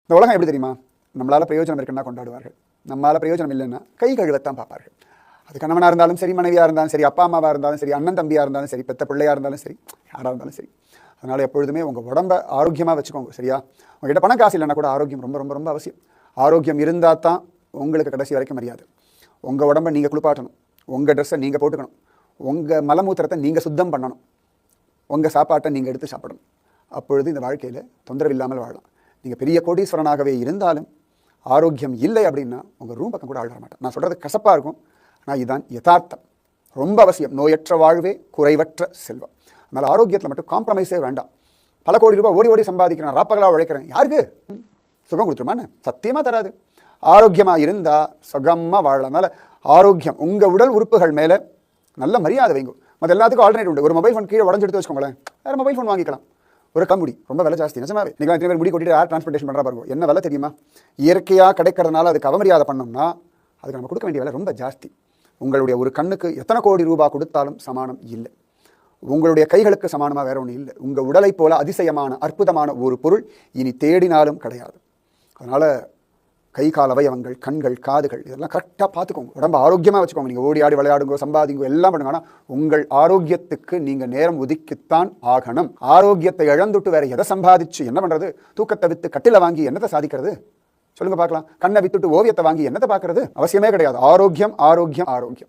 இந்த உலகம் எப்படி தெரியுமா? நம்மளால் பிரயோஜனம் இருக்குன்னா கொண்டாடுவார்கள், நம்மளால் பிரயோஜனம் இல்லைன்னா கை கழுவத்தான் பார்ப்பார்கள். அது கணவனாக இருந்தாலும் சரி, மனைவியாக இருந்தாலும் சரி, அப்பா அம்மாவாக இருந்தாலும் சரி, அண்ணன் தம்பியாக இருந்தாலும் சரி, பெத்த பிள்ளையாக இருந்தாலும் சரி, யாராக இருந்தாலும் சரி. அதனால் எப்பொழுதுமே உங்கள் உடம்பை ஆரோக்கியமாக வச்சுக்கோங்க. சரியா? உங்கள்கிட்ட பணம் காசு இல்லைன்னா கூட ஆரோக்கியம் ரொம்ப ரொம்ப ரொம்ப அவசியம். ஆரோக்கியம் இருந்தால் தான் உங்களுக்கு கடைசி வரைக்கும் மரியாதை. உங்கள் உடம்பை நீங்கள் குளிப்பாட்டணும், உங்கள் ட்ரெஸ்ஸை நீங்கள் போட்டுக்கணும், உங்கள் மலமூத்திரத்தை நீங்கள் சுத்தம் பண்ணணும், உங்கள் சாப்பாட்டை நீங்கள் எடுத்து சாப்பிடணும். அப்பொழுது இந்த வாழ்க்கையில் தொந்தரவு இல்லாமல் வாழலாம். நீங்கள் பெரிய கோடீஸ்வரனாகவே இருந்தாலும் ஆரோக்கியம் இல்லை அப்படின்னா உங்கள் ரூம் பக்கம் கூட ஆள் வர மாட்டேன். நான் சொல்கிறது கசப்பாக இருக்கும், ஆனால் இதுதான் யதார்த்தம். ரொம்ப அவசியம். நோயற்ற வாழ்வே குறைவற்ற செல்வம். அதனால் ஆரோக்கியத்தில் மட்டும் காம்ப்ரமைஸே வேண்டாம். பல கோடி ரூபாய் ஓடி ஓடி சம்பாதிக்கிறேன், ராப்பகலாக உழைக்கிறேன், யாருக்கு சுகம் கொடுத்துருமான்னு? சத்தியமாக தராது. ஆரோக்கியமாக இருந்தால் சுகமாக வாழலாம். அதனால் ஆரோக்கியம், உங்கள் உடல் உறுப்புகள் மேலே நல்ல மரியாதை வைங்க. மற்ற எல்லாத்துக்கும் ஆல்டர்னேட் உண்டு. ஒரு மொபைல் ஃபோன் கீழே உடஞ்சிட்டு வச்சுக்கோங்களேன், வேறு மொபைல் ஃபோன் வாங்கிக்கலாம். ஒரு கம்புடி ரொம்ப விலை ஜாஸ்தி, நிஜமாவே. நீங்கள் எத்தனை பேர் முடி கொட்டிட்டு ஏர் டிரான்ஸ்போர்ட்டேஷன் பண்ணுறா பாருங்க, என்ன விலை தெரியுமா? இயற்கையாக கிடைக்கிறதுனால அதுக்கு அவமரியாதை பண்ணோம்னா அதுக்கு நம்ம கொடுக்க வேண்டிய விலை ரொம்ப ஜாஸ்தி. உங்களுடைய ஒரு கண்ணுக்கு எத்தனை கோடி ரூபாய் கொடுத்தாலும் சமானம் இல்லை. உங்களுடைய கைகளுக்கு சமானமாக வேற ஒன்றும் இல்லை. உங்கள் உடலை போல அதிசயமான அற்புதமான ஒரு பொருள் இனி தேடினாலும் கிடையாது. அதனால் கை கால் அவயவங்கள், கண்கள், காதுகள் இதெல்லாம் கரெக்டாக பார்த்துக்கோங்க. உடம்பு ஆரோக்கியமாக வச்சுக்கோங்க. நீங்கள் ஓடி ஆடி விளையாடுங்க, சம்பாதிங்க, எல்லாம் பண்ணுங்க. ஆனால் உங்கள் ஆரோக்கியத்துக்கு நீங்கள் நேரம் ஒதுக்கித்தான் ஆகணும். ஆரோக்கியத்தை இழந்துட்டு வேற எதை சம்பாதிச்சு என்ன பண்ணுறது? தூக்கத்தை விற்று கட்டில வாங்கி என்னத்தை சாதிக்கிறது? சொல்லுங்க பார்க்கலாம். கண்ணை வித்துட்டு ஓவியத்தை வாங்கி என்னத்தை பார்க்கறது? அவசியமே கிடையாது. ஆரோக்கியம், ஆரோக்கியம், ஆரோக்கியம்.